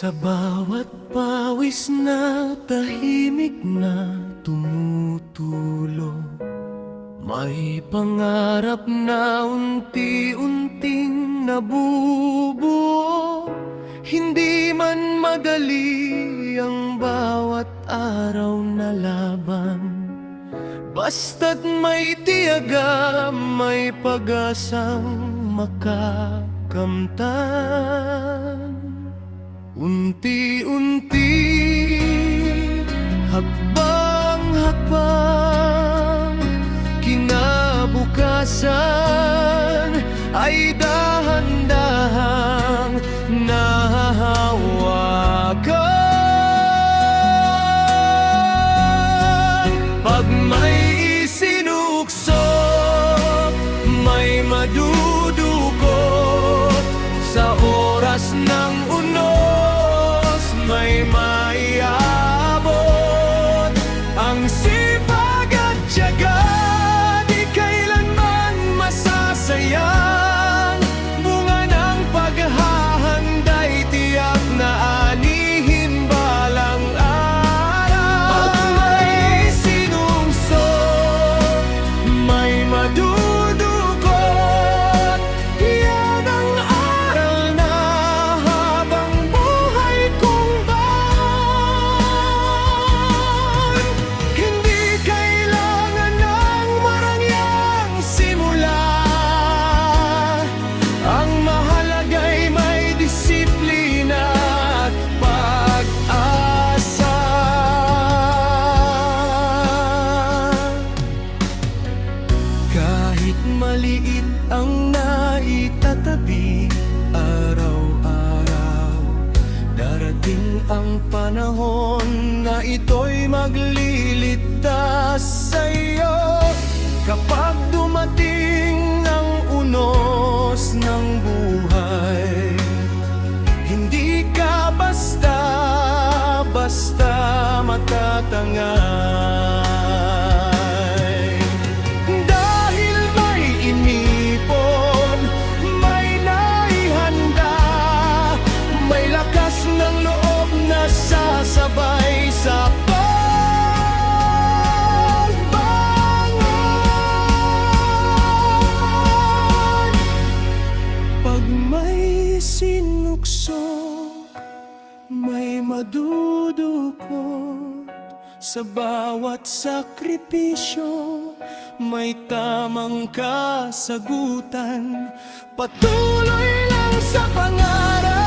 Sa bawat pawis na tahimik na tumutulo, may pangarap na unti-unting nabubuo. Hindi man madali ang bawat araw na laban, basta't may tiyaga, may pag-asang makakamtan. Unti-unti, hakbang-hakbang, kinabukasan ay dahan-dahang nahahawakan. Pag may isinukso, may madudukot. Sa oras ng unos, may maiabot. Ang sipag at tiyaga, di kailanman masasayang. Bunga ng paghahanda'y tiyak na anihin balang araw. Pag may sinungso, may madudukot. Yan ang aral na habang buhay kong baon. Hindi kailangan ng marangyang simula, ang mahalaga'y may disiplina at pag-asa. Kahit maliit ang naitatabi araw-araw, darating ang panahon na ito'y magliligtas sa'yo. Kapag dumating ang unos ng buhay, hindi ka basta-basta matatangay. Dahil may inipon, may naihanda, may lakas ng loob na sasabay sa pagbangon. Pag may sinukso, may madudukot. Sa bawat sakripisyo, may tamang kasagutan. Patuloy lang sa pangarap.